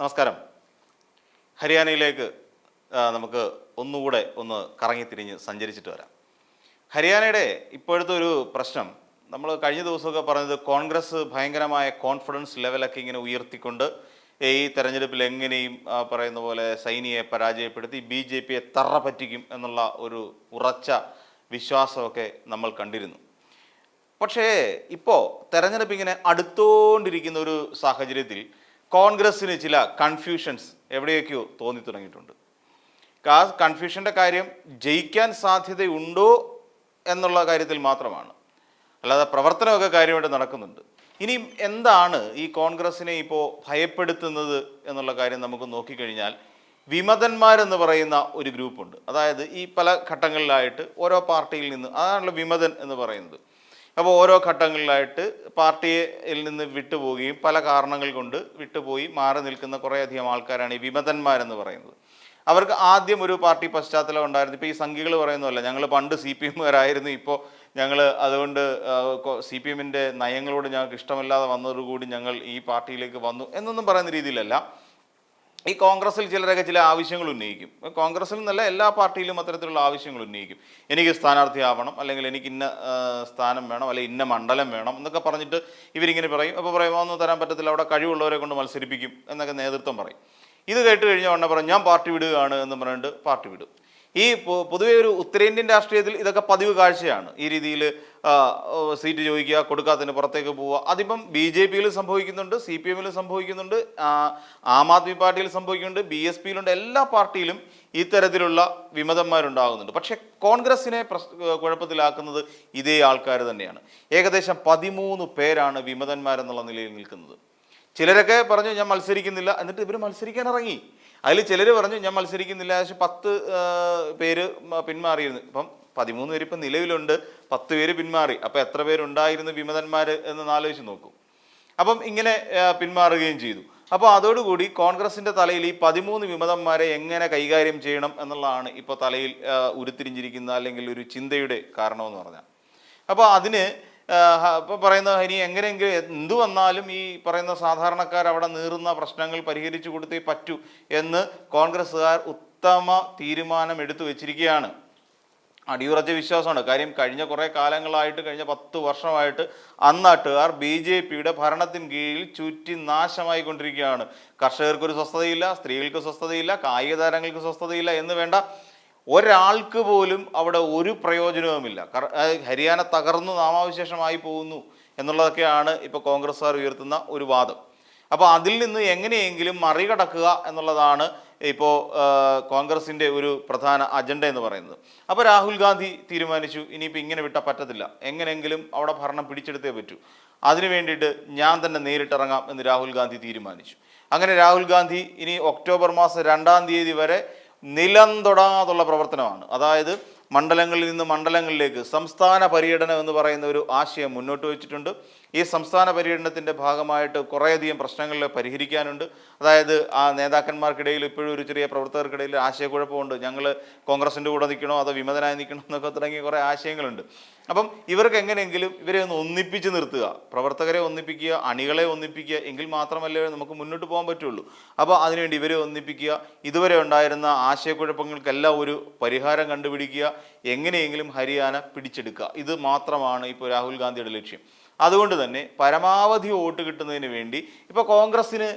നമസ്കാരം. ഹരിയാനയിലേക്ക് നമുക്ക് ഒന്നുകൂടെ ഒന്ന് കറങ്ങിത്തിരിഞ്ഞ് സഞ്ചരിച്ചിട്ട് വരാം. ഹരിയാനയുടെ ഇപ്പോഴത്തെ ഒരു പ്രശ്നം, നമ്മൾ കഴിഞ്ഞ ദിവസമൊക്കെ പറഞ്ഞത് കോൺഗ്രസ് ഭയങ്കരമായ കോൺഫിഡൻസ് ലെവലൊക്കെ ഇങ്ങനെ ഉയർത്തിക്കൊണ്ട് ഈ തെരഞ്ഞെടുപ്പിൽ എങ്ങനെയും പറയുന്ന പോലെ സൈനിയെ പരാജയപ്പെടുത്തി BJP-യെ തറ പറ്റിക്കും എന്നുള്ള ഒരു ഉറച്ച വിശ്വാസമൊക്കെ നമ്മൾ കണ്ടിരുന്നു. പക്ഷേ ഇപ്പോൾ തെരഞ്ഞെടുപ്പ് ഇങ്ങനെ അടുത്തോണ്ടിരിക്കുന്ന ഒരു സാഹചര്യത്തിൽ കോൺഗ്രസ്സിന് ചില കൺഫ്യൂഷൻസ് എവിടെയൊക്കെയോ തോന്നി തുടങ്ങിയിട്ടുണ്ട്. ആ കൺഫ്യൂഷൻ്റെ കാര്യം ജയിക്കാൻ സാധ്യതയുണ്ടോ എന്നുള്ള കാര്യത്തിൽ മാത്രമാണ്, അല്ലാതെ പ്രവർത്തനമൊക്കെ കാര്യമായിട്ട് നടക്കുന്നുണ്ട്. ഇനി എന്താണ് ഈ കോൺഗ്രസ്സിനെ ഇപ്പോൾ ഭയപ്പെടുത്തുന്നത് എന്നുള്ള കാര്യം നമുക്ക് നോക്കിക്കഴിഞ്ഞാൽ, വിമതന്മാരെന്ന് പറയുന്ന ഒരു ഗ്രൂപ്പുണ്ട്. അതായത് ഈ പല ഘട്ടങ്ങളിലായിട്ട് ഓരോ പാർട്ടിയിൽ നിന്ന്, അതാണല്ലോ വിമതൻ എന്ന് പറയുന്നത്. അപ്പോൾ ഓരോ ഘട്ടങ്ങളിലായിട്ട് പാർട്ടിയിൽ നിന്ന് വിട്ടുപോവുകയും പല കാരണങ്ങൾ കൊണ്ട് വിട്ടുപോയി മാറി നിൽക്കുന്ന കുറേയധികം ആൾക്കാരാണ് ഈ വിമതന്മാരെന്ന് പറയുന്നത്. അവർക്ക് ആദ്യം ഒരു പാർട്ടി പശ്ചാത്തലം ഉണ്ടായിരുന്നു. ഇപ്പോൾ ഈ സംഘികൾ പറയുന്നതല്ല, ഞങ്ങൾ പണ്ട് CPM-കാരായിരുന്നു, ഇപ്പോൾ ഞങ്ങൾ അതുകൊണ്ട് CPM-ൻ്റെ നയങ്ങളോട് ഞങ്ങൾക്ക് ഇഷ്ടമല്ലാതെ വന്നതോടുകൂടി ഞങ്ങൾ ഈ പാർട്ടിയിലേക്ക് വന്നു എന്നൊന്നും പറയുന്ന രീതിയിലല്ല. ഈ കോൺഗ്രസ്സിൽ ചിലരൊക്കെ ചില ആവശ്യങ്ങൾ ഉന്നയിക്കും. കോൺഗ്രസ്സിൽ നിന്നല്ല, എല്ലാ പാർട്ടിയിലും അത്തരത്തിലുള്ള ആവശ്യങ്ങൾ ഉന്നയിക്കും. എനിക്ക് സ്ഥാനാർത്ഥിയാവണം, അല്ലെങ്കിൽ എനിക്ക് ഇന്ന സ്ഥാനം വേണം, അല്ലെങ്കിൽ ഇന്ന മണ്ഡലം വേണം എന്നൊക്കെ പറഞ്ഞിട്ട് ഇവരിങ്ങനെ പറയും. അപ്പോൾ പറയുമ്പോൾ ഒന്നും തരാൻ പറ്റത്തില്ല, അവിടെ കഴിവുള്ളവരെ കൊണ്ട് മത്സരിപ്പിക്കും എന്നൊക്കെ നേതൃത്വം പറയും. ഇത് കേട്ട് കഴിഞ്ഞാൽ ഉടനെ പറയും ഞാൻ പാർട്ടി വിടുകയാണ് എന്ന് പറഞ്ഞിട്ട് പാർട്ടി വിടും. ഈ പൊതുവെ ഒരു ഉത്തരേന്ത്യൻ രാഷ്ട്രീയത്തിൽ ഇതൊക്കെ പതിവ് കാഴ്ചയാണ്. ഈ രീതിയിൽ സീറ്റ് ചോദിക്കുക, കൊടുക്കാത്തതിന് പുറത്തേക്ക് പോവുക. അതിപ്പം BJP-യിൽ സംഭവിക്കുന്നുണ്ട്, CPM-ൽ സംഭവിക്കുന്നുണ്ട്, ആം ആദ്മി പാർട്ടിയിൽ സംഭവിക്കുന്നുണ്ട്, BSP-യിലുണ്ട്. എല്ലാ പാർട്ടിയിലും ഇത്തരത്തിലുള്ള വിമതന്മാരുണ്ടാകുന്നുണ്ട്. പക്ഷേ കോൺഗ്രസിനെ കുഴപ്പത്തിലാക്കുന്നത് ഇതേ ആൾക്കാർ തന്നെയാണ്. ഏകദേശം 13 പേരാണ് വിമതന്മാരെന്നുള്ള നിലയിൽ നിൽക്കുന്നത്. ചിലരൊക്കെ പറഞ്ഞു ഞാൻ മത്സരിക്കുന്നില്ല, എന്നിട്ട് ഇവർ മത്സരിക്കാൻ ഇറങ്ങി. അതിൽ ചിലർ പറഞ്ഞു ഞാൻ മത്സരിക്കുന്നില്ല, ഏകദേശം 10 പേര് പിന്മാറിയിരുന്നു. ഇപ്പം 13 പേര് ഇപ്പം നിലവിലുണ്ട്, 10 പേര് പിന്മാറി. അപ്പം എത്ര പേരുണ്ടായിരുന്നു വിമതന്മാർ എന്ന് ആലോചിച്ച് നോക്കൂ. അപ്പം ഇങ്ങനെ പിന്മാറുകയും ചെയ്തു. അപ്പോൾ അതോടുകൂടി കോൺഗ്രസിൻ്റെ തലയിൽ ഈ 13 വിമതന്മാരെ എങ്ങനെ കൈകാര്യം ചെയ്യണം എന്നുള്ളതാണ് ഇപ്പോൾ തലയിൽ ഉരുത്തിരിഞ്ഞിരിക്കുന്ന അല്ലെങ്കിൽ ഒരു ചിന്തയുടെ കാരണമെന്ന് പറഞ്ഞാൽ. അപ്പോൾ അതിന് ഇപ്പോൾ പറയുന്ന ഇനി എങ്ങനെയെങ്കിലും എന്തു വന്നാലും ഈ പറയുന്ന സാധാരണക്കാർ അവിടെ നീറുന്ന പ്രശ്നങ്ങൾ പരിഹരിച്ചു കൊടുത്തേ പറ്റൂ എന്ന് കോൺഗ്രസ്സുകാർ ഉത്തമ തീരുമാനം എടുത്തു വെച്ചിരിക്കുകയാണ്. അടിയുറച്ച വിശ്വാസമാണ്. കാര്യം കഴിഞ്ഞ കുറേ കാലങ്ങളായിട്ട്, കഴിഞ്ഞ 10 വർഷമായിട്ട് അന്നാട്ടുകാർ BJP-യുടെ ഭരണത്തിന് കീഴിൽ ചുറ്റി നാശമായി കൊണ്ടിരിക്കുകയാണ്. കർഷകർക്കൊരു സ്വസ്ഥതയില്ല, സ്ത്രീകൾക്ക് സ്വസ്ഥതയില്ല, കായിക താരങ്ങൾക്ക് സ്വസ്ഥതയില്ല എന്ന് വേണ്ട, ഒരാൾക്ക് പോലും അവിടെ ഒരു പ്രയോജനവുമില്ല. ഹരിയാന തകർന്നു നാമാവിശേഷമായി പോകുന്നു എന്നുള്ളതൊക്കെയാണ് ഇപ്പോൾ കോൺഗ്രസ്സുകാർ ഉയർത്തുന്ന ഒരു വാദം. അപ്പോൾ അതിൽ നിന്ന് എങ്ങനെയെങ്കിലും മറികടക്കുക എന്നുള്ളതാണ് ഇപ്പോൾ കോൺഗ്രസിൻ്റെ ഒരു പ്രധാന അജണ്ട എന്ന് പറയുന്നത്. അപ്പോൾ രാഹുൽ ഗാന്ധി തീരുമാനിച്ചു, ഇനിയിപ്പോൾ ഇങ്ങനെ വിട്ടാൽ പറ്റത്തില്ല, എങ്ങനെയെങ്കിലും അവിടെ ഭരണം പിടിച്ചെടുത്തേ പറ്റൂ, അതിനു വേണ്ടിയിട്ട് ഞാൻ തന്നെ നേരിട്ടിറങ്ങാം എന്ന് രാഹുൽ ഗാന്ധി തീരുമാനിച്ചു. അങ്ങനെ രാഹുൽ ഗാന്ധി ഇനി ഒക്ടോബർ മാസം 2-ാം തീയതി വരെ നിലം തൊടാതുള്ള പ്രവർത്തനമാണ്. അതായത് മണ്ഡലങ്ങളിൽ നിന്ന് മണ്ഡലങ്ങളിലേക്ക് സംസ്ഥാന പര്യടനം എന്ന് പറയുന്ന ഒരു ആശയം മുന്നോട്ട് വെച്ചിട്ടുണ്ട്. ഈ സംസ്ഥാന പര്യടനത്തിൻ്റെ ഭാഗമായിട്ട് കുറേയധികം പ്രശ്നങ്ങൾ പരിഹരിക്കാനുണ്ട്. അതായത് ആ നേതാക്കന്മാർക്കിടയിൽ ഇപ്പോഴും ഒരു ചെറിയ പ്രവർത്തകർക്കിടയിൽ ആശയക്കുഴപ്പമുണ്ട്. ഞങ്ങൾ കോൺഗ്രസിൻ്റെ കൂടെ നിൽക്കണോ അതോ വിമതനായി നിൽക്കണോ എന്നൊക്കെ തുടങ്ങിയ കുറേ ആശയങ്ങളുണ്ട്. അപ്പം ഇവർക്ക് എങ്ങനെയെങ്കിലും ഇവരെ ഒന്ന് ഒന്നിപ്പിച്ച് നിർത്തുക, പ്രവർത്തകരെ ഒന്നിപ്പിക്കുക, അണികളെ ഒന്നിപ്പിക്കുക, എങ്കിൽ മാത്രമല്ലേ നമുക്ക് മുന്നോട്ട് പോകാൻ പറ്റുള്ളൂ. അപ്പോൾ അതിനുവേണ്ടി ഇവരെ ഒന്നിപ്പിക്കുക, ഇതുവരെ ഉണ്ടായിരുന്ന ആശയക്കുഴപ്പങ്ങൾക്കെല്ലാം ഒരു പരിഹാരം കണ്ടുപിടിക്കുക, എങ്ങനെയെങ്കിലും ഹരിയാന പിടിച്ചെടുക്കുക. ഇത് മാത്രമാണ് ഇപ്പോൾ രാഹുൽ ഗാന്ധിയുടെ ലക്ഷ്യം. അതുകൊണ്ട് തന്നെ പരമാവധി വോട്ട് കിട്ടുന്നതിന് വേണ്ടി ഇപ്പോൾ കോൺഗ്രസ്സിന്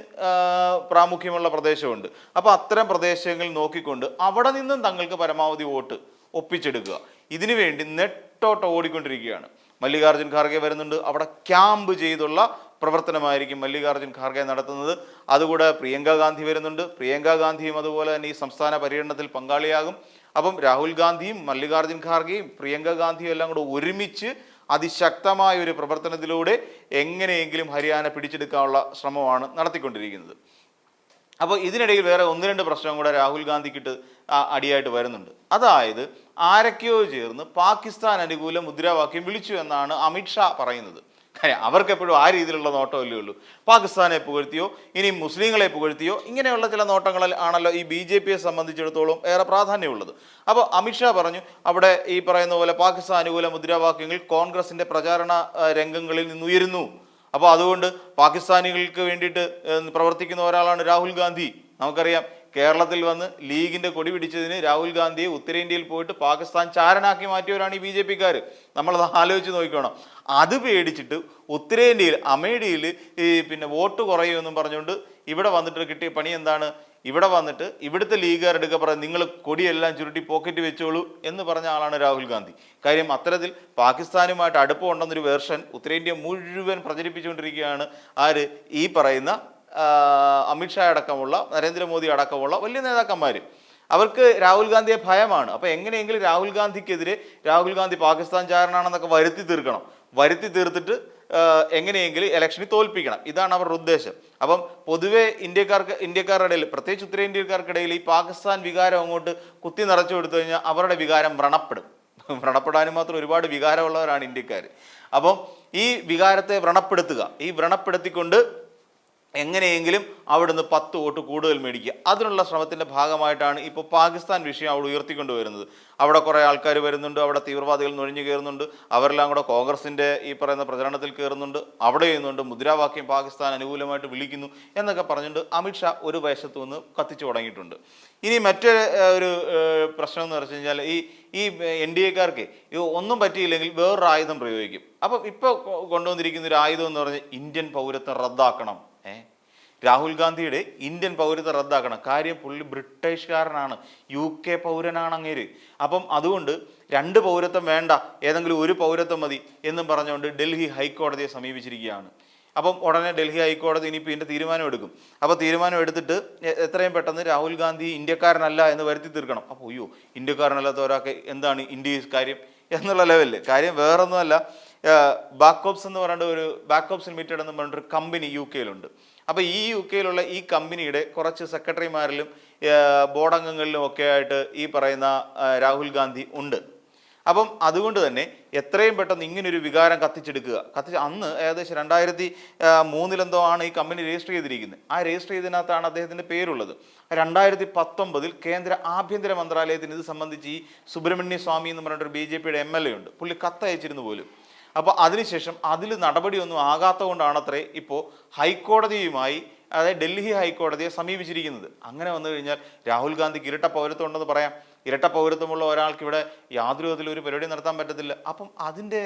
പ്രാമുഖ്യമുള്ള പ്രദേശമുണ്ട്. അപ്പോൾ അത്തരം പ്രദേശങ്ങൾ നോക്കിക്കൊണ്ട് അവിടെ നിന്നും തങ്ങൾക്ക് പരമാവധി വോട്ട് ഒപ്പിച്ചെടുക്കുക. ഇതിനു വേണ്ടി നെട്ടോട്ട് ഓടിക്കൊണ്ടിരിക്കുകയാണ്. മല്ലികാർജ്ജുൻ ഖാർഗെ വരുന്നുണ്ട്, അവിടെ ക്യാമ്പ് ചെയ്തുള്ള പ്രവർത്തനമായിരിക്കും മല്ലികാർജ്ജുൻ ഖാർഗെ നടത്തുന്നത്. അതുകൂടെ പ്രിയങ്ക ഗാന്ധി വരുന്നുണ്ട്, പ്രിയങ്ക ഗാന്ധിയും അതുപോലെ തന്നെ ഈ സംസ്ഥാന പര്യടനത്തിൽ പങ്കാളിയാകും. അപ്പം രാഹുൽ ഗാന്ധിയും മല്ലികാർജ്ജുൻ ഖാർഗെയും പ്രിയങ്ക ഗാന്ധിയും എല്ലാം കൂടെ ഒരുമിച്ച് അതിശക്തമായ ഒരു പ്രവർത്തനത്തിലൂടെ എങ്ങനെയെങ്കിലും ഹരിയാന പിടിച്ചെടുക്കാനുള്ള ശ്രമമാണ് നടത്തിക്കൊണ്ടിരിക്കുന്നത്. അപ്പോൾ ഇതിനിടയിൽ വേറെ 1-2 പ്രശ്നം കൂടെ രാഹുൽ ഗാന്ധിക്കിട്ട് അടിയായിട്ട് വരുന്നുണ്ട്. അതായത് ആരൊക്കെയോ ചേർന്ന് പാകിസ്ഥാൻ അനുകൂല മുദ്രാവാക്യം വിളിച്ചു എന്നാണ് അമിത്ഷാ പറയുന്നത്. അവർക്ക് എപ്പോഴും ആ രീതിയിലുള്ള നോട്ടമല്ലേ ഉള്ളൂ. പാകിസ്ഥാനെ പുകഴ്ത്തിയോ ഇനി മുസ്ലിങ്ങളെ പുകഴ്ത്തിയോ ഇങ്ങനെയുള്ള ചില നോട്ടങ്ങളിൽ ആണല്ലോ ഈ BJP-യെ സംബന്ധിച്ചിടത്തോളം ഏറെ പ്രാധാന്യമുള്ളത്. അപ്പോൾ അമിത്ഷാ പറഞ്ഞു അവിടെ ഈ പറയുന്ന പോലെ പാകിസ്ഥാൻ അനുകൂല മുദ്രാവാക്യങ്ങൾ കോൺഗ്രസിൻ്റെ പ്രചാരണ രംഗങ്ങളിൽ നിന്നുയരുന്നു, അപ്പോൾ അതുകൊണ്ട് പാകിസ്ഥാനികൾക്ക് വേണ്ടിയിട്ട് പ്രവർത്തിക്കുന്ന ഒരാളാണ് രാഹുൽ ഗാന്ധി. നമുക്കറിയാം കേരളത്തിൽ വന്ന് ലീഗിന്റെ കൊടി പിടിച്ചതിന് രാഹുൽ ഗാന്ധിയെ ഉത്തരേന്ത്യയിൽ പോയിട്ട് പാകിസ്ഥാൻ ചാരനാക്കി മാറ്റിയവരാണ് ഈ BJP-ക്കാർ. നമ്മളത് ആലോചിച്ച് നോക്കണം. അത് പേടിച്ചിട്ട് ഉത്തരേന്ത്യയിൽ അമേഠിയിൽ പിന്നെ വോട്ട് കുറയുമെന്നും പറഞ്ഞുകൊണ്ട് ഇവിടെ വന്നിട്ട് കിട്ടിയ പണി എന്താണ്? ഇവിടെ വന്നിട്ട് ഇവിടുത്തെ ലീഗുകാരെടുക്കുക പറയാം, നിങ്ങൾ കൊടിയെല്ലാം ചുരുട്ടി പോക്കറ്റ് വെച്ചോളൂ എന്ന് പറഞ്ഞ ആളാണ് രാഹുൽ ഗാന്ധി. കാര്യം അത്തരത്തിൽ പാകിസ്ഥാനുമായിട്ട് അടുപ്പമുണ്ടെന്നൊരു വേർഷൻ ഉത്തരേന്ത്യ മുഴുവൻ പ്രചരിപ്പിച്ചുകൊണ്ടിരിക്കുകയാണ് ആര്? ഈ പറയുന്ന അമിത്ഷാ അടക്കമുള്ള നരേന്ദ്രമോദി അടക്കമുള്ള വലിയ നേതാക്കന്മാർ. അവർക്ക് രാഹുൽ ഗാന്ധിയെ ഭയമാണ്. അപ്പോൾ എങ്ങനെയെങ്കിലും രാഹുൽ ഗാന്ധിക്കെതിരെ രാഹുൽ ഗാന്ധി പാകിസ്ഥാൻ ചാരനാണെന്നൊക്കെ വരുത്തി തീർത്തിട്ട് എങ്ങനെയെങ്കിലും ഇലക്ഷനിൽ തോൽപ്പിക്കണം. ഇതാണ് അവരുടെ ഉദ്ദേശം. അപ്പം പൊതുവെ ഇന്ത്യക്കാരുടെ ഇടയിൽ, പ്രത്യേകിച്ച് ഉത്തരേന്ത്യക്കാർക്കിടയിൽ ഈ പാകിസ്ഥാൻ വികാരം അങ്ങോട്ട് കുത്തി നിറച്ചു കൊടുത്തു കഴിഞ്ഞാൽ അവരുടെ വികാരം വ്രണപ്പെടാനും മാത്രം ഒരുപാട് വികാരമുള്ളവരാണ് ഇന്ത്യക്കാർ. അപ്പം ഈ വികാരത്തെ വ്രണപ്പെടുത്തിക്കൊണ്ട് എങ്ങനെയെങ്കിലും അവിടുന്ന് 10 വോട്ട് കൂടുതൽ മേടിക്കുക, അതിനുള്ള ശ്രമത്തിൻ്റെ ഭാഗമായിട്ടാണ് ഇപ്പോൾ പാകിസ്ഥാൻ വിഷയം അവിടെ ഉയർത്തിക്കൊണ്ടുവരുന്നത്. അവിടെ കുറേ ആൾക്കാർ വരുന്നുണ്ട്, അവിടെ തീവ്രവാദികൾ നുഴഞ്ഞു കയറുന്നുണ്ട്, അവരെല്ലാം കൂടെ കോൺഗ്രസിൻ്റെ ഈ പറയുന്ന പ്രചരണത്തിൽ കയറുന്നുണ്ട്, അവിടെ ചെയ്യുന്നുണ്ട്, മുദ്രാവാക്യം പാകിസ്ഥാൻ അനുകൂലമായിട്ട് വിളിക്കുന്നു എന്നൊക്കെ പറഞ്ഞുകൊണ്ട് അമിത്ഷാ ഒരു വശത്തു നിന്ന് കത്തിച്ചു തുടങ്ങിയിട്ടുണ്ട്. ഇനി മറ്റൊരു പ്രശ്നം എന്ന് വെച്ച് കഴിഞ്ഞാൽ ഈ NDA-ക്കാർക്ക് ഒന്നും പറ്റിയില്ലെങ്കിൽ വേറൊരു ആയുധം പ്രയോഗിക്കും. അപ്പം ഇപ്പോൾ കൊണ്ടുവന്നിരിക്കുന്ന ഒരു ആയുധം എന്ന് പറഞ്ഞാൽ ഇന്ത്യൻ പൗരത്വം റദ്ദാക്കണം. രാഹുൽ ഗാന്ധിയുടെ ഇന്ത്യൻ പൗരത്വം റദ്ദാക്കണം. കാര്യം പുള്ളി ബ്രിട്ടീഷുകാരനാണ്, UK പൗരനാണ് അങ്ങേര്. അപ്പം അതുകൊണ്ട് 2 പൗരത്വം വേണ്ട, ഏതെങ്കിലും ഒരു പൗരത്വം മതി എന്നും പറഞ്ഞുകൊണ്ട് ഡൽഹി ഹൈക്കോടതിയെ സമീപിച്ചിരിക്കുകയാണ്. അപ്പം ഉടനെ ഡൽഹി ഹൈക്കോടതി ഇനിയിപ്പോൾ ഇതിൻ്റെ തീരുമാനം എടുക്കും. അപ്പോൾ തീരുമാനം എടുത്തിട്ട് എത്രയും പെട്ടെന്ന് രാഹുൽ ഗാന്ധി ഇന്ത്യക്കാരനല്ല എന്ന് വരുത്തി തീർക്കണം. അപ്പോൾ ഇന്ത്യക്കാരനല്ലാത്ത ഒരാൾക്ക് എന്താണ് ഇന്ത്യയിൽ കാര്യം എന്നുള്ള ലെവലിൽ കാര്യം വേറൊന്നുമല്ല. ബാക്കോപ്സ് എന്ന് പറഞ്ഞിട്ട് ബാക്കോപ്സ് ലിമിറ്റഡ് എന്ന് പറഞ്ഞിട്ടൊരു കമ്പനി UK-യിലുണ്ട്. അപ്പോൾ ഈ UK-യിലുള്ള ഈ കമ്പനിയുടെ കുറച്ച് സെക്രട്ടറിമാരിലും ബോർഡ് അംഗങ്ങളിലും ഒക്കെ ആയിട്ട് ഈ പറയുന്ന രാഹുൽ ഗാന്ധി ഉണ്ട്. അപ്പം അതുകൊണ്ട് തന്നെ എത്രയും പെട്ടെന്ന് ഇങ്ങനൊരു വികാരം അന്ന് ഏകദേശം 2003 ആണ് ഈ കമ്പനി രജിസ്റ്റർ ചെയ്തിരിക്കുന്നത്. ആ രജിസ്റ്റർ ചെയ്തതിനകത്താണ് അദ്ദേഹത്തിൻ്റെ പേരുള്ളത്. 2019 കേന്ദ്ര ആഭ്യന്തര മന്ത്രാലയത്തിന് ഇത് സംബന്ധിച്ച് ഈ സുബ്രഹ്മണ്യ സ്വാമി എന്ന് പറഞ്ഞിട്ടൊരു BJP-യുടെ MLA ഉണ്ട്, പുള്ളി കത്തയച്ചിരുന്നു പോലും. അപ്പോൾ അതിനുശേഷം അതിൽ നടപടിയൊന്നും ആകാത്തതുകൊണ്ടാണത്രേ ഇപ്പോൾ ഹൈക്കോടതിയുമായി, അതായത് ഡൽഹി ഹൈക്കോടതിയെ സമീപിച്ചിരിക്കുന്നത്. അങ്ങനെ വന്നു കഴിഞ്ഞാൽ രാഹുൽ ഗാന്ധിക്ക് ഇരട്ട പൗരത്വം ഉണ്ടെന്ന് പറയാം. ഇരട്ട പൗരത്വമുള്ള ഒരാൾക്ക് ഇവിടെ യാതൊരു വിധത്തിലും ഒരു പരിപാടി നടത്താൻ പറ്റത്തില്ല. അപ്പം അതിൻ്റെ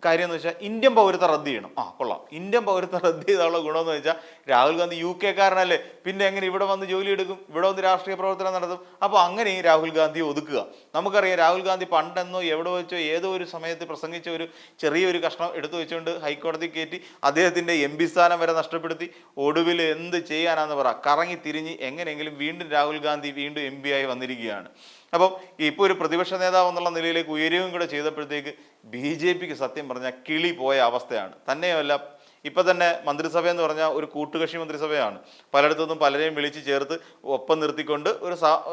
കാര്യം എന്ന് വെച്ചാൽ ഇന്ത്യൻ പൗരത്വം റദ്ദ് ചെയ്യണം. കൊള്ളാം, ഇന്ത്യൻ പൗരത്വം റദ്ദ് ചെയ്താലുള്ള ഗുണമെന്ന് വെച്ചാൽ രാഹുൽ ഗാന്ധി UK-ക്കാരനല്ലേ, പിന്നെ എങ്ങനെ ഇവിടെ വന്ന് ജോലി എടുക്കും, ഇവിടെ വന്ന് രാഷ്ട്രീയ പ്രവർത്തനം നടത്തും. അപ്പോൾ അങ്ങനെയും രാഹുൽ ഗാന്ധിയെ ഒതുക്കുക. നമുക്കറിയാം രാഹുൽ ഗാന്ധി പണ്ടെന്നോ എവിടെ വെച്ചോ ഏതോ ഒരു സമയത്ത് പ്രസംഗിച്ച ഒരു ചെറിയൊരു കഷ്ണം എടുത്തു വെച്ചുകൊണ്ട് ഹൈക്കോടതി കയറ്റി അദ്ദേഹത്തിൻ്റെ MP സ്ഥാനം വരെ നഷ്ടപ്പെടുത്തി. ഒടുവിൽ എന്ത് ചെയ്യാനാന്ന് പറ, കറങ്ങി തിരിഞ്ഞ് എങ്ങനെയെങ്കിലും വീണ്ടും രാഹുൽ ഗാന്ധി വീണ്ടും MP ആയി വന്നിരിക്കുകയാണ്. അപ്പം ഇപ്പോൾ ഒരു പ്രതിപക്ഷ നേതാവ് എന്നുള്ള നിലയിലേക്ക് ഉയരുകയും കൂടെ ചെയ്തപ്പോഴത്തേക്ക് BJP-ക്ക് സത്യം പറഞ്ഞാൽ കിളി പോയ അവസ്ഥയാണ്. തന്നെയല്ല, ഇപ്പം തന്നെ മന്ത്രിസഭ എന്ന് പറഞ്ഞാൽ ഒരു കൂട്ടുകക്ഷി മന്ത്രിസഭയാണ്. പലയിടത്തുനിന്നും പലരെയും വിളിച്ച് ചേർത്ത് ഒപ്പം നിർത്തിക്കൊണ്ട്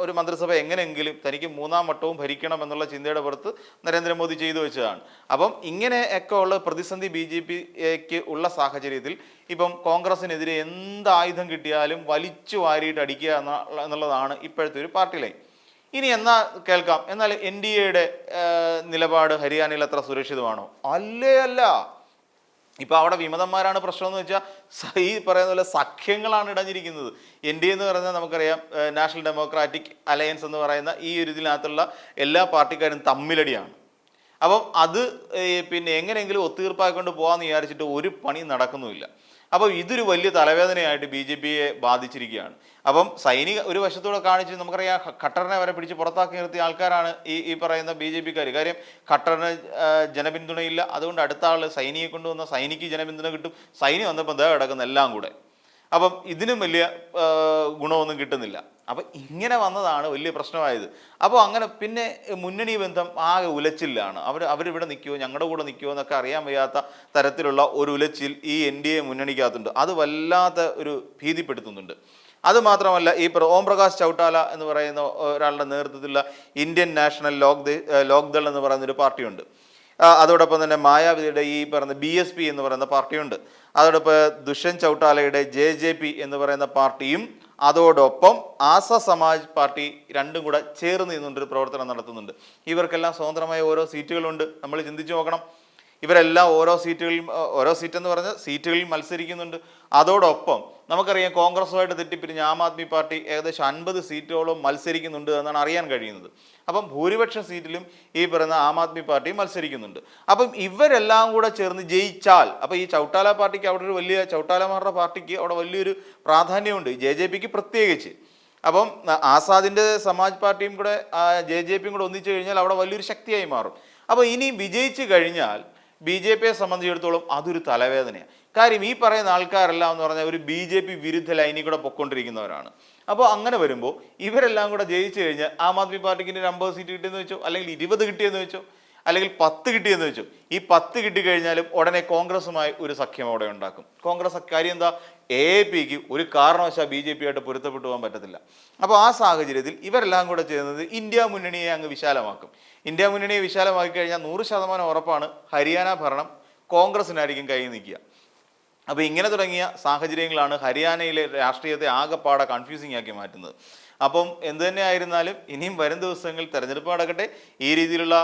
ഒരു മന്ത്രിസഭ എങ്ങനെയെങ്കിലും തനിക്ക് 3ാം വട്ടവും ഭരിക്കണം എന്നുള്ള ചിന്തയുടെ പുറത്ത് നരേന്ദ്രമോദി ചെയ്തു വെച്ചതാണ്. അപ്പം ഇങ്ങനെയൊക്കെ ഉള്ള പ്രതിസന്ധി BJP-ക്ക് ഉള്ള സാഹചര്യത്തിൽ ഇപ്പം കോൺഗ്രസിനെതിരെ എന്ത് ആയുധം കിട്ടിയാലും വലിച്ചു വാരിയിട്ട് അടിക്കുക എന്നുള്ളതാണ് ഇപ്പോഴത്തെ ഒരു പാർട്ടി ലൈൻ. ഇനി എന്നാ കേൾക്കാം, എന്നാൽ NDA-യുടെ നിലപാട് ഹരിയാനയിൽ അത്ര സുരക്ഷിതമാണോ? അല്ല. ഇപ്പം അവിടെ വിമതന്മാരാണ് പ്രശ്നമെന്ന് വെച്ചാൽ ഈ പറയുന്ന പോലെ സഖ്യങ്ങളാണ് ഇടഞ്ഞിരിക്കുന്നത്. NDA എന്ന് പറയുന്നത് നമുക്കറിയാം നാഷണൽ ഡെമോക്രാറ്റിക് അലയൻസ് എന്ന് പറയുന്ന ഈ ഒരു ഇതിനകത്തുള്ള എല്ലാ പാർട്ടിക്കാരും തമ്മിലടിയാണ്. അപ്പം അത് പിന്നെ എങ്ങനെയെങ്കിലും ഒത്തുതീർപ്പാക്കിക്കൊണ്ട് പോകാമെന്ന് വിചാരിച്ചിട്ട് ഒരു പണി നടക്കുന്നുമില്ല. അപ്പോൾ ഇതൊരു വലിയ തലവേദനയായിട്ട് BJP-യെ ബാധിച്ചിരിക്കുകയാണ്. അപ്പം ഒരു വശത്തൂടെ കാണിച്ച് നമുക്കറിയാം ഖട്ടറിനെ വരെ പിടിച്ച് പുറത്താക്കി നിർത്തിയ ആൾക്കാരാണ് ഈ പറയുന്ന BJP-ക്കാർ. കാര്യം ഖട്ടറിന് ജനപിന്തുണയില്ല, അതുകൊണ്ട് അടുത്ത ആൾ സൈനിയെ കൊണ്ടുവന്ന സൈനിക്ക് ജനപിന്തുണ കിട്ടും. സൈനി വന്നപ്പോൾ ദേ കിടക്കുന്ന എല്ലാം കൂടെ. അപ്പം ഇതിനും വലിയ ഗുണമൊന്നും കിട്ടുന്നില്ല. അപ്പം ഇങ്ങനെ വന്നതാണ് വലിയ പ്രശ്നമായത്. അപ്പോൾ അങ്ങനെ പിന്നെ മുന്നണി ബന്ധം ആകെ ഉലച്ചിലാണ്. അവരിവിടെ നിൽക്കുമോ, ഞങ്ങളുടെ കൂടെ നിൽക്കുമോ എന്നൊക്കെ അറിയാൻ വയ്യാത്ത തരത്തിലുള്ള ഒരു ഉലച്ചിൽ ഈ NDA മുന്നണിക്കകത്തുണ്ട്. അത് വല്ലാത്ത ഒരു ഭീതിപ്പെടുത്തുന്നുണ്ട്. അതുമാത്രമല്ല, ഈ ഓം പ്രകാശ് ചൗട്ടാല എന്ന് പറയുന്ന ഒരാളുടെ നേതൃത്വത്തിലുള്ള ഇന്ത്യൻ നാഷണൽ ലോക്ദൾ എന്ന് പറയുന്നൊരു പാർട്ടിയുണ്ട്. അതോടൊപ്പം തന്നെ മായാവതിയുടെ ഈ പറയുന്ന BSP എന്ന് പറയുന്ന പാർട്ടിയുണ്ട്. അതോടൊപ്പം ദുഷ്യന്ത് ചൗട്ടാലയുടെ JJP എന്ന് പറയുന്ന പാർട്ടിയും അതോടൊപ്പം ആസ സമാജ് പാർട്ടി രണ്ടും കൂടെ ചേർന്ന് നിന്നുകൊണ്ടൊരു പ്രവർത്തനം നടത്തുന്നുണ്ട്. ഇവർക്കെല്ലാം സ്വതന്ത്രമായ ഓരോ സീറ്റുകളുണ്ട്. നമ്മൾ ചിന്തിച്ചു നോക്കണം, ഇവരെല്ലാം ഓരോ സീറ്റെന്ന് പറഞ്ഞാൽ സീറ്റുകളിൽ മത്സരിക്കുന്നുണ്ട്. അതോടൊപ്പം നമുക്കറിയാം കോൺഗ്രസുമായിട്ട് തെറ്റിപ്പിരിഞ്ഞ് ആം ആദ്മി പാർട്ടി ഏകദേശം 50 സീറ്റോളം മത്സരിക്കുന്നുണ്ട് എന്നാണ് അറിയാൻ കഴിയുന്നത്. അപ്പം ഭൂരിപക്ഷം സീറ്റിലും ഈ പറയുന്ന ആം ആദ്മി പാർട്ടി മത്സരിക്കുന്നുണ്ട്. അപ്പം ഇവരെല്ലാം കൂടെ ചേർന്ന് ജയിച്ചാൽ, അപ്പം ഈ ചൗട്ടാല പാർട്ടിക്ക് അവിടെ ഒരു വലിയ, ചൗട്ടാലമാരുടെ പാർട്ടിക്ക് അവിടെ വലിയൊരു പ്രാധാന്യമുണ്ട്, JJP പ്രത്യേകിച്ച്. അപ്പം ആസാദിൻ്റെ സമാജ് പാർട്ടിയും കൂടെ JJP കൂടെ ഒന്നിച്ചു കഴിഞ്ഞാൽ അവിടെ വലിയൊരു ശക്തിയായി മാറും. അപ്പോൾ ഇനി വിജയിച്ചു കഴിഞ്ഞാൽ BJP സംബന്ധിച്ചിടത്തോളം അതൊരു തലവേദനയാണ്. കാര്യം ഈ പറയുന്ന ആൾക്കാരെല്ലാം എന്ന് പറഞ്ഞാൽ ഒരു BJP വിരുദ്ധ ലൈനിൽ കൂടെ പൊയ്ക്കൊണ്ടിരിക്കുന്നവരാണ്. അപ്പോൾ അങ്ങനെ വരുമ്പോൾ ഇവരെല്ലാം കൂടെ ജയിച്ചു കഴിഞ്ഞാൽ ആം ആദ്മി പാർട്ടിക്ക് 50 സീറ്റ് കിട്ടിയെന്ന് വെച്ചോ, അല്ലെങ്കിൽ 20 കിട്ടിയെന്ന് വെച്ചോ, അല്ലെങ്കിൽ 10 കിട്ടിയെന്ന് വെച്ചു. ഈ 10 കിട്ടിക്കഴിഞ്ഞാലും ഉടനെ കോൺഗ്രസുമായി ഒരു സഖ്യം അവിടെ ഉണ്ടാക്കും. കോൺഗ്രസ് കാര്യം എന്താ, AAPക്ക് ഒരു കാരണവശാൽ BJP ആയിട്ട് പൊരുത്തപ്പെട്ടു പോകാൻ പറ്റത്തില്ല. അപ്പോൾ ആ സാഹചര്യത്തിൽ ഇവരെല്ലാം കൂടെ ചെയ്യുന്നത് ഇന്ത്യ മുന്നണിയെ അങ്ങ് വിശാലമാക്കും. ഇന്ത്യ മുന്നണിയെ വിശാലമാക്കി കഴിഞ്ഞാൽ 100% ഉറപ്പാണ് ഹരിയാന ഭരണം കോൺഗ്രസിനായിരിക്കും കൈ നിൽക്കുക. അപ്പോൾ ഇങ്ങനെ തുടങ്ങിയ സാഹചര്യങ്ങളാണ് ഹരിയാനയിലെ രാഷ്ട്രീയത്തെ ആകെപ്പാടെ കൺഫ്യൂസിങ് ആക്കി മാറ്റുന്നത്. അപ്പം എന്തു തന്നെ ആയിരുന്നാലും ഇനിയും വരും ദിവസങ്ങൾ തെരഞ്ഞെടുപ്പ് നടക്കട്ടെ. ഈ രീതിയിലുള്ള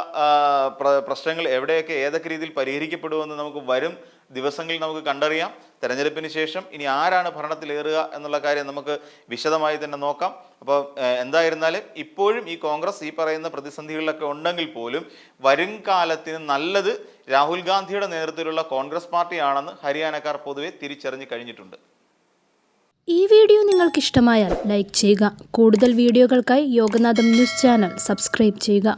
പ്രശ്നങ്ങൾ എവിടെയൊക്കെ ഏതൊക്കെ രീതിയിൽ പരിഹരിക്കപ്പെടുമെന്ന് നമുക്ക് വരും ദിവസങ്ങളിൽ നമുക്ക് കണ്ടറിയാം. തെരഞ്ഞെടുപ്പിന് ശേഷം ഇനി ആരാണ് ഭരണത്തിലേറുക എന്നുള്ള കാര്യം നമുക്ക് വിശദമായി തന്നെ നോക്കാം. അപ്പോൾ എന്തായിരുന്നാലും ഇപ്പോഴും ഈ കോൺഗ്രസ് ഈ പറയുന്ന പ്രതിസന്ധികളിലൊക്കെ ഉണ്ടെങ്കിൽ പോലും വരും കാലത്തിന് നല്ലത് രാഹുൽ ഗാന്ധിയുടെ നേതൃത്വത്തിലുള്ള കോൺഗ്രസ് പാർട്ടിയാണെന്ന് ഹരിയാനക്കാർ പൊതുവെ തിരിച്ചറിഞ്ഞു കഴിഞ്ഞിട്ടുണ്ട്. ഈ വീഡിയോ നിങ്ങൾക്ക് ഇഷ്ടമായാൽ ലൈക്ക് ചെയ്യുക. കൂടുതൽ വീഡിയോകൾക്കായി യോഗനാഥം ന്യൂസ് ചാനൽ സബ്സ്ക്രൈബ് ചെയ്യുക.